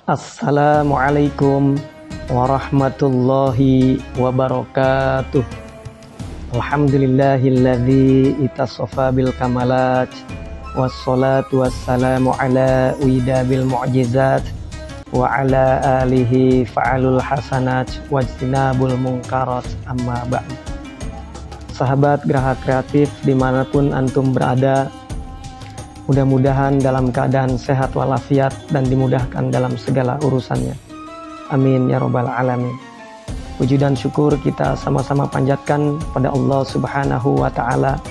Assalamualaikum warahmatullahi wabarakatuh. Alhamdulillahilladzi itassafa bil kamalat, wassalatu wassalamu ala widabil mu'jizat, wa ala alihi fa'alul hasanat, wajtinabul munkarat, amma ba'd. Sahabat Geraha Kreatif dimanapun antum berada, mudah-mudahan dalam keadaan sehat walafiat dan dimudahkan dalam segala urusannya. Amin ya robbal alamin. Puji dan syukur kita sama-sama panjatkan pada Allah Subhanahu wa ta'ala.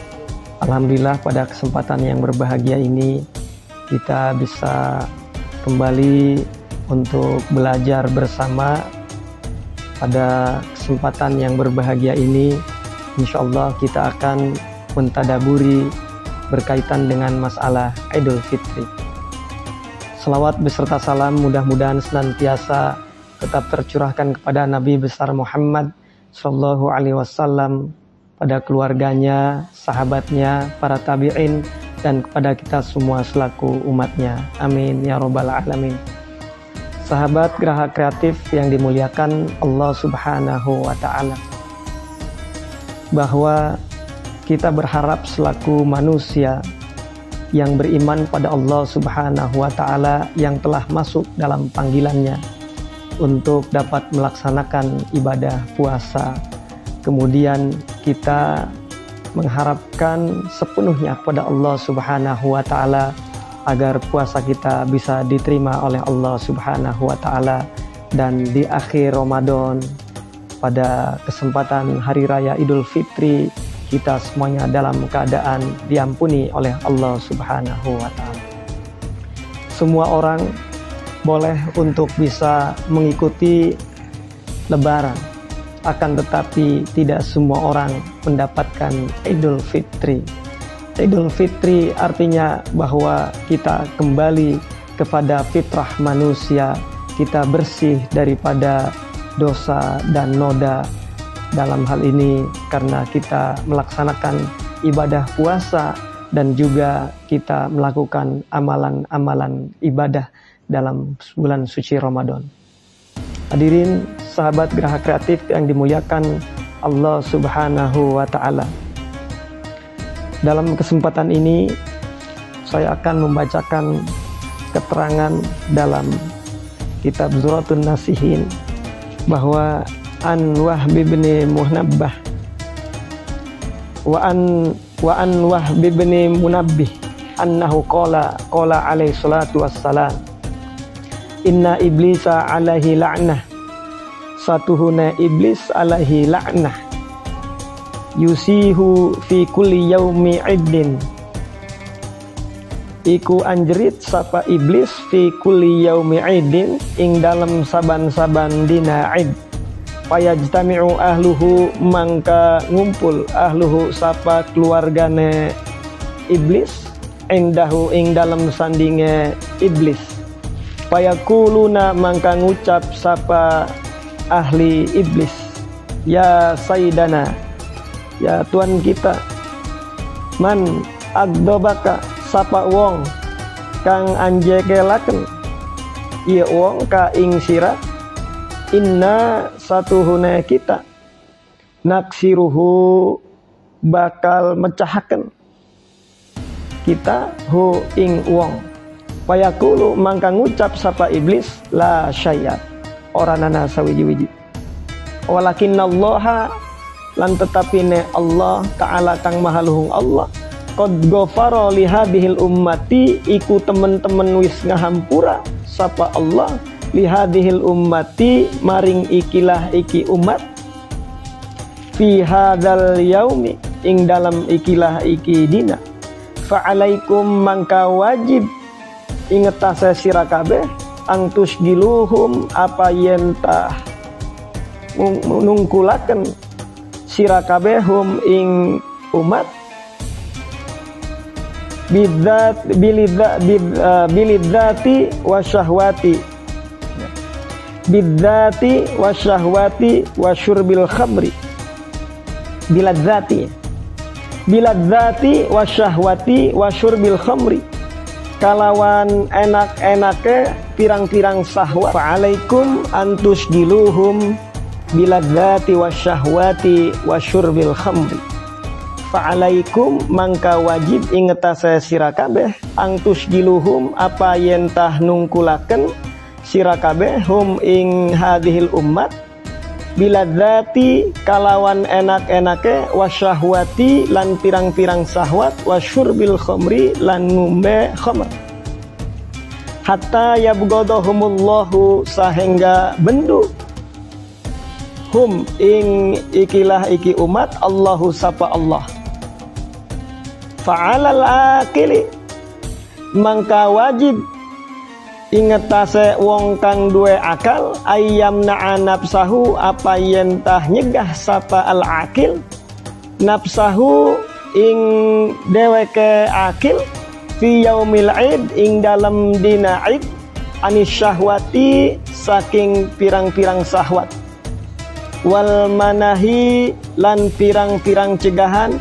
Alhamdulillah pada kesempatan yang berbahagia ini kita bisa kembali untuk belajar bersama. Pada kesempatan yang berbahagia ini insyaallah kita akan mentadaburi berkaitan dengan masalah Idul Fitri. Salawat beserta salam mudah-mudahan senantiasa tetap tercurahkan kepada Nabi besar Muhammad sallallahu alaihi wasallam, pada keluarganya, sahabatnya, para tabi'in, dan kepada kita semua selaku umatnya. Amin ya robbal alamin. Sahabat Geraha Kreatif yang dimuliakan Allah Subhanahu wa ta'ala, bahwa kita berharap selaku manusia yang beriman pada Allah Subhanahu wa ta'ala yang telah masuk dalam panggilannya untuk dapat melaksanakan ibadah puasa. Kemudian kita mengharapkan sepenuhnya kepada Allah Subhanahu wa ta'ala agar puasa kita bisa diterima oleh Allah Subhanahu wa ta'ala, dan di akhir Ramadan pada kesempatan Hari Raya Idul Fitri kita semuanya dalam keadaan diampuni oleh Allah Subhanahu wa ta'ala. Semua orang boleh untuk bisa mengikuti Lebaran, akan tetapi tidak semua orang mendapatkan Idul Fitri. Idul Fitri artinya bahwa kita kembali kepada fitrah manusia, kita bersih daripada dosa dan noda. Dalam hal ini karena kita melaksanakan ibadah puasa dan juga kita melakukan amalan-amalan ibadah dalam bulan suci Ramadan. Hadirin sahabat Geraha Kreatif yang dimuliakan Allah Subhanahu wa ta'ala, dalam kesempatan ini saya akan membacakan keterangan dalam kitab Zuratun Nasihin bahwa an Wahb bin Munabbih wa an Wahb bin Munabbih annahu qala alaihi salatu wassalam, inna iblisa alaihi la'nah, satuhuna iblis alaihi la'nah, yusihu fi kulli yaumi iddin, iku anjerit sapa iblis fi kulli yaumi iddin ing dalam saban-saban dina id, payajtami'u ahluhu mangka ngumpul ahluhu sapa keluargane iblis indahu ing dalam sandinge iblis, payakuluna mangka ngucap sapa ahli iblis, ya sayyidana, ya tuan kita, man agdobaka sapa wong kang anjekelaken iya wong ka ing sira, inna satuhuna kita naksiruhu bakal mecahaken kita hu ing wong, payakulu mangka ngucap sapa iblis, la syai'at oranana sawiji-wiji, walakinnallaha lan tetapine Allah ta'ala kang maha luhung Allah, qad ghafara li hadhil ummati, iku temen-temen wis ngahampura sapa Allah li hadhil ummati maring ikilah iki umat, fi hadzal yaumi ing dalam ikilah iki dina, fa alaikum mangka wajib ingetase sira kabeh angtus giluhum apa yentah nungkulaken sira kabeh hum ing umat bilidzati wasyahwati, bidzati wasyahwati wasyurbil khamri, biladzati wasyahwati wasyurbil khamri, kalawan enak-enake pirang-pirang syahwat. Fa'alaikum antusgiluhum biladzati wasyahwati wasyurbil khamri. Fa'alaikum mangka wajib ingetase sira kabeh antusgiluhum apa yen tah nungkulaken sira kabeh hum ing hadhil ummat biladzati kalawan enak-enake wasyahwati lan pirang-pirang syahwat wasyurbil khamri lan ngombe khamr hatta yabghadahumullahu sahingga bendu hum ing ikilah iki umat Allahu sapa Allah. Fa'alal akili mangka wajib ingetase wong kang duwe akal ayyam na'a nafsahu apa yen tah nyegah sapa al akil nafsahu ing deweke akil fi yaumil id ing dalam dina id anis syahwati saking pirang-pirang syahwat wal manahi lan pirang-pirang cegahan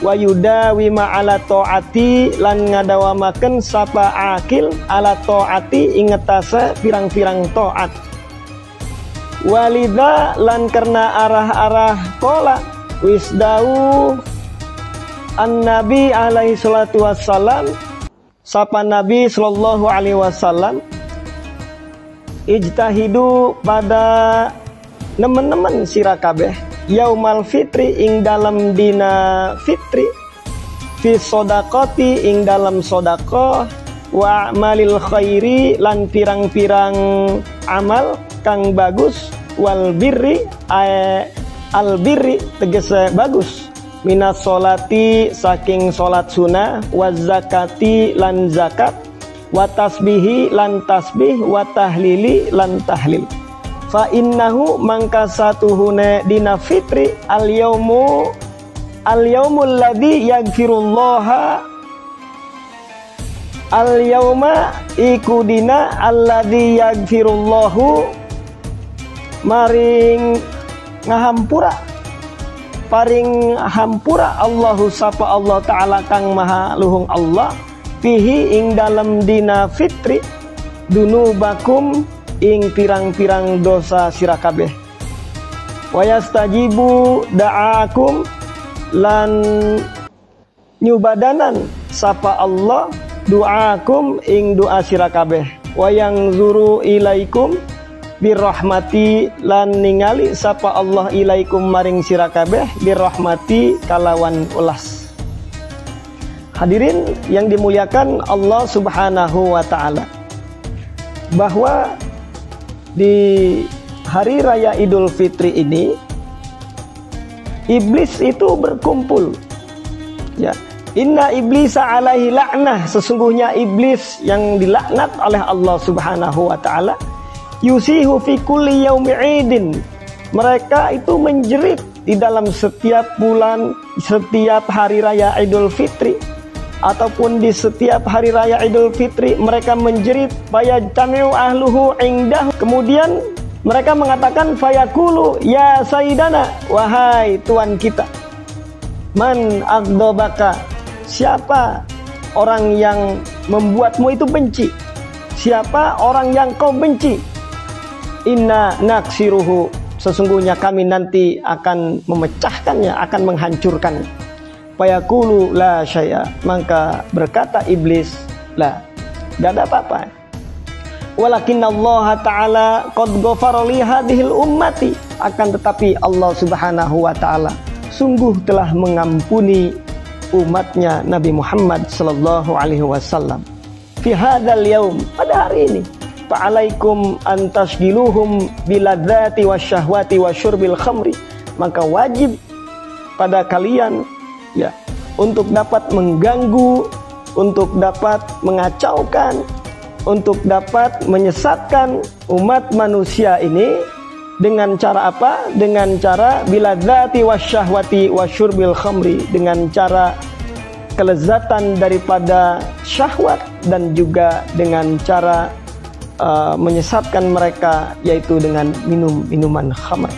wa yudawi ma'ala ta'ati lan ngadawamaken sapa akil ala ta'ati ingetase pirang-pirang ta'at walidha lan karena arah-arah kola wisdau an-nabi alaihi salatu wassalam sapa nabi sallallahu alaihi wasallam ijtahidu pada nemen-nemen sira kabeh yaumal fitri ing dalam dina fitri fi sodakoti ing dalam sodako wa amalil khairi lan pirang-pirang amal kang bagus wal birri al birri tegese bagus minas solati saking solat sunnah wa zakati lan zakat wa tasbihi lan tasbih wa tahlili lan tahlil. Fa innahu mangka satuhune dina fitri al yaumul ladzi yaghfirullaha al yauma iku dina alladzi yaghfirullahu maring ngahampura paring hampura Allahu sapa Allah taala kang maha luhung Allah fihi ing dalam dina fitri dunubakum ing pirang-pirang dosa sira kabeh wa yastajibu da'akum lan nyubadanan sapa Allah du'akum ing doa sira kabeh wa yang zuru ilaikum birrahmati lan ningali sapa Allah ilaikum maring sira kabeh birrahmati kalawan ulas. Hadirin yang dimuliakan Allah Subhanahu wa taala, bahwa di hari raya Idul Fitri ini iblis itu berkumpul. Ya, inna iblisa alaihi la'nah, sesungguhnya iblis yang dilaknat oleh Allah Subhanahu wa taala, yusihu fi kulli yaumi idin. Mereka itu menjerit di dalam setiap bulan, setiap hari raya Idul Fitri, ataupun di setiap hari raya Idul Fitri mereka menjerit fayajtami'u ahluhu indah. Kemudian mereka mengatakan fayaqulu ya sayyidana, wahai tuan kita, man aghdabaka, siapa orang yang membuatmu itu benci, siapa orang yang kau benci, inna naksiruhu, sesungguhnya kami nanti akan memecahkannya, akan menghancurkannya. Fayaqulu la syai'a, maka berkata iblis, la, tidak ada apa-apa. Walakin Allah Ta'ala qad ghafara li hadhil ummati, akan tetapi Allah Subhanahu wa taala sungguh telah mengampuni umatnya Nabi Muhammad sallallahu alaihi wasallam. Fi hadzal yaum, pada hari ini, fa'alaikum an tashghiluhum biladzati wasyahwati wasyurbil khamri, maka wajib pada kalian, ya, untuk dapat mengganggu, untuk dapat mengacaukan, untuk dapat menyesatkan umat manusia ini dengan cara apa? Dengan cara biladzati wasyahwati wasyurbil khamri, dengan cara kelezatan daripada syahwat dan juga dengan cara menyesatkan mereka, yaitu dengan minum-minuman khamr.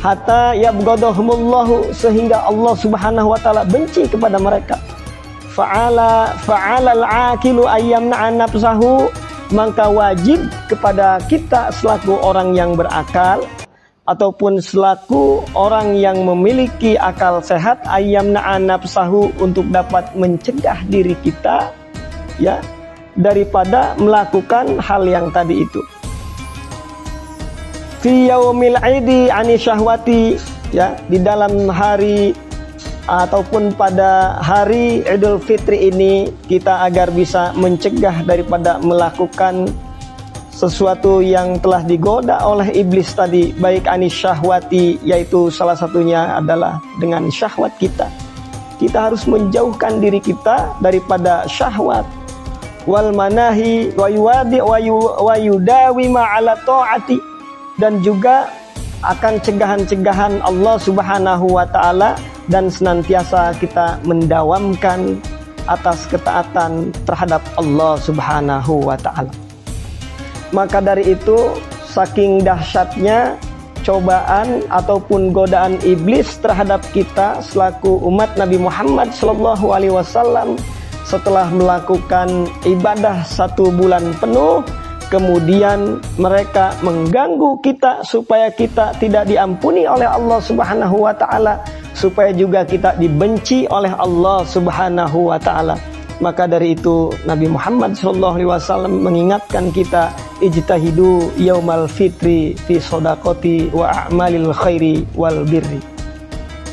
Hatta yabghadahumullahu, sehingga Allah Subhanahu wa taala benci kepada mereka. fa'alal aqilu ayyamna'a nafsahu, maka wajib kepada kita selaku orang yang berakal ataupun selaku orang yang memiliki akal sehat, ayyamna'a nafsahu, untuk dapat mencegah diri kita ya daripada melakukan hal yang tadi itu. Fi yaumil aidi ani syahwati, ya, di dalam hari ataupun pada hari Idul Fitri ini kita agar bisa mencegah daripada melakukan sesuatu yang telah digoda oleh iblis tadi, baik anis syahwati, yaitu salah satunya adalah dengan syahwat kita. Kita harus menjauhkan diri kita daripada syahwat. Wal manahi wa yudawi ma'ala ta'ati, dan juga akan cegahan-cegahan Allah Subhanahu wa ta'ala, dan senantiasa kita mendawamkan atas ketaatan terhadap Allah Subhanahu wa ta'ala. Maka dari itu, saking dahsyatnya cobaan ataupun godaan iblis terhadap kita selaku umat Nabi Muhammad SAW, setelah melakukan ibadah 1 bulan penuh, kemudian mereka mengganggu kita supaya kita tidak diampuni oleh Allah Subhanahu wa ta'ala, supaya juga kita dibenci oleh Allah Subhanahu wa ta'ala. Maka dari itu Nabi Muhammad SAW mengingatkan kita, ijtahidu yaumal fitri fi sodaqoti wa a'malil khairi wal birri.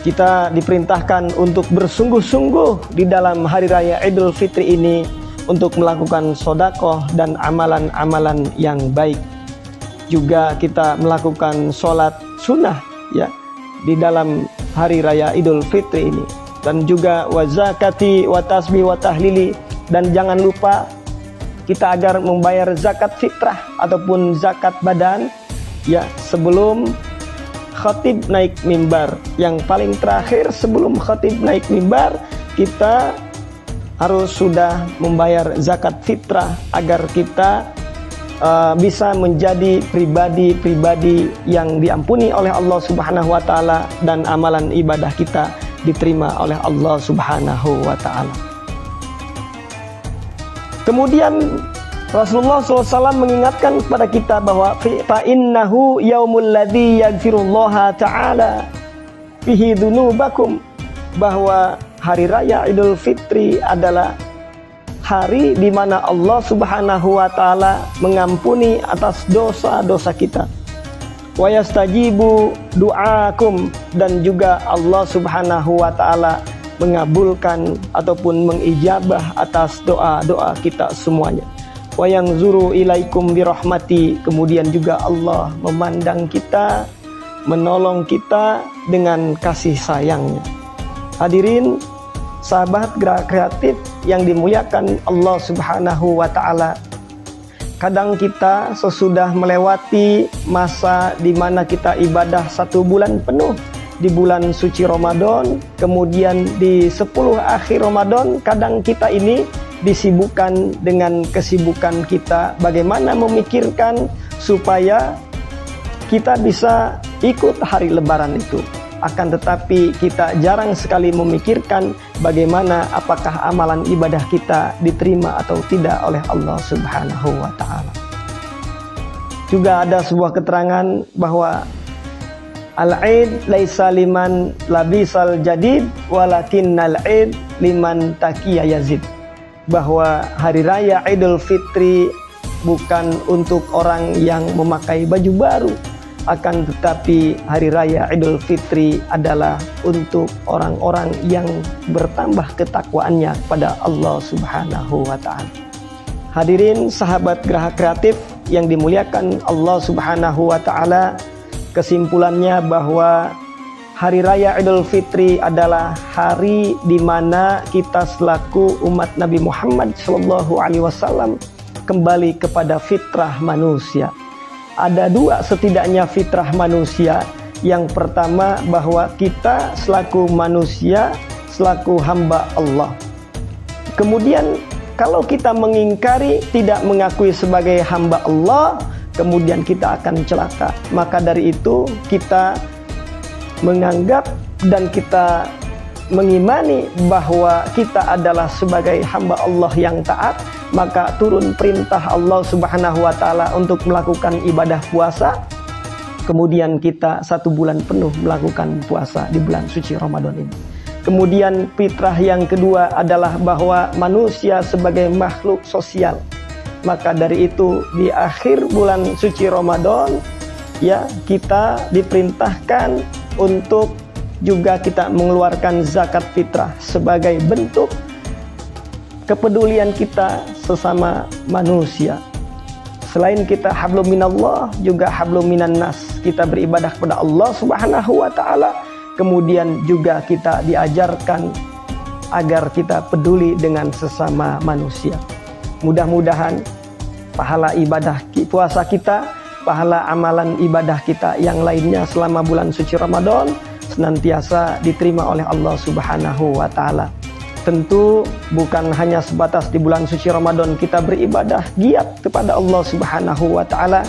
Kita diperintahkan untuk bersungguh-sungguh di dalam hari raya Idul Fitri ini untuk melakukan sodakoh dan amalan-amalan yang baik. Juga kita melakukan sholat sunnah ya di dalam hari raya Idul Fitri ini, dan juga wazakati wa tasbih wa tahlili, dan jangan lupa kita agar membayar zakat fitrah ataupun zakat badan ya sebelum khatib naik mimbar. Yang paling terakhir sebelum khatib naik mimbar, kita harus sudah membayar zakat fitrah agar kita bisa menjadi pribadi-pribadi yang diampuni oleh Allah Subhanahu wa ta'ala, dan amalan ibadah kita diterima oleh Allah Subhanahu wa ta'ala. Kemudian Rasulullah SAW mengingatkan kepada kita bahwa fa innahu yaumul ladzi yaghfirullaha ta'ala fihi dzunubakum, bahwa hari raya Idul Fitri adalah hari di mana Allah Subhanahu wa ta'ala mengampuni atas dosa-dosa kita. Wa yastajibu du'akum, dan juga Allah Subhanahu wa ta'ala mengabulkan ataupun mengijabah atas doa-doa kita semuanya. Wa yanzuru ilaikum birahmati, kemudian juga Allah memandang kita, menolong kita dengan kasih sayangnya. Hadirin sahabat gerak kreatif yang dimuliakan Allah Subhanahu wa ta'ala, kadang kita sesudah melewati masa di mana kita ibadah 1 bulan penuh di bulan suci Ramadan, kemudian di 10 akhir Ramadan, kadang kita ini disibukkan dengan kesibukan kita bagaimana memikirkan supaya kita bisa ikut hari lebaran itu. Akan tetapi kita jarang sekali memikirkan bagaimana apakah amalan ibadah kita diterima atau tidak oleh Allah Subhanahu wa ta'ala. Juga ada sebuah keterangan bahwa al-Aid laisa liman labisal jadid walakinnal Aid liman taqiya yazid, bahwa hari raya Idul Fitri bukan untuk orang yang memakai baju baru, akan tetapi hari raya Idul Fitri adalah untuk orang-orang yang bertambah ketakwaannya pada Allah Subhanahu wa ta'ala. Hadirin sahabat Geraha Kreatif yang dimuliakan Allah Subhanahu wa ta'ala, kesimpulannya bahwa hari raya Idul Fitri adalah hari di mana kita selaku umat Nabi Muhammad SAW kembali kepada fitrah manusia. Ada 2 setidaknya fitrah manusia. Yang pertama, bahwa kita selaku manusia, selaku hamba Allah. Kemudian kalau kita mengingkari, tidak mengakui sebagai hamba Allah, kemudian kita akan celaka. Maka dari itu kita menganggap dan kita mengimani bahwa kita adalah sebagai hamba Allah yang taat, maka turun perintah Allah Subhanahu wa Ta'ala untuk melakukan ibadah puasa. Kemudian kita 1 bulan penuh melakukan puasa di bulan suci Ramadan ini. Kemudian fitrah yang kedua adalah bahwa manusia sebagai makhluk sosial. Maka dari itu di akhir bulan suci Ramadan ya, kita diperintahkan untuk juga kita mengeluarkan zakat fitrah sebagai bentuk kepedulian kita sesama manusia. Selain kita hablum minallah, juga hablum minan nas. Kita beribadah kepada Allah Subhanahu wa Ta'ala. Kemudian juga kita diajarkan agar kita peduli dengan sesama manusia. Mudah-mudahan pahala ibadah puasa kita, pahala amalan ibadah kita yang lainnya selama bulan suci Ramadan senantiasa diterima oleh Allah Subhanahu wa Ta'ala. Tentu bukan hanya sebatas di bulan suci Ramadan kita beribadah giat kepada Allah Subhanahu wa Ta'ala,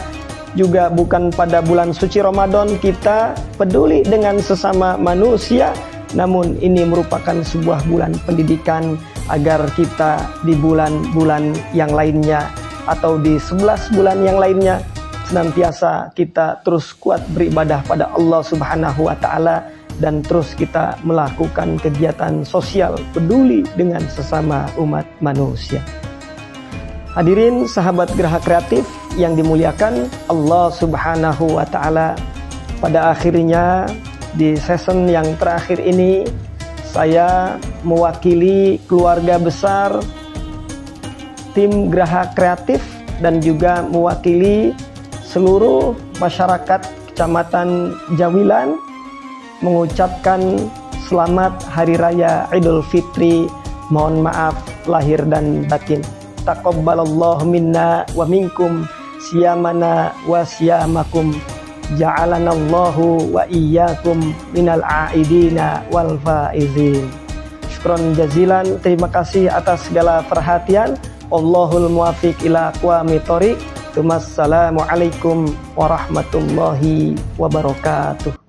juga bukan pada bulan suci Ramadan kita peduli dengan sesama manusia, namun ini merupakan sebuah bulan pendidikan agar kita di bulan-bulan yang lainnya atau di 11 bulan yang lainnya senantiasa kita terus kuat beribadah pada Allah Subhanahu wa Ta'ala dan terus kita melakukan kegiatan sosial peduli dengan sesama umat manusia. Hadirin sahabat Geraha Kreatif yang dimuliakan Allah Subhanahu wa Ta'ala, pada akhirnya di season yang terakhir ini saya mewakili keluarga besar tim Geraha Kreatif dan juga mewakili seluruh masyarakat Kecamatan Jawilan mengucapkan selamat Hari Raya Idul Fitri. Mohon maaf lahir dan batin. Taqabbalallahu minna wa minkum siyamana wa siyamakum. Ja'alanallahu wa iyyakum minal aidina wal faizin. Syukron jazilan, terima kasih atas segala perhatian. Allahul muwafiq ila aqwamit thoriq. Wassalamualaikum warahmatullahi wabarakatuh.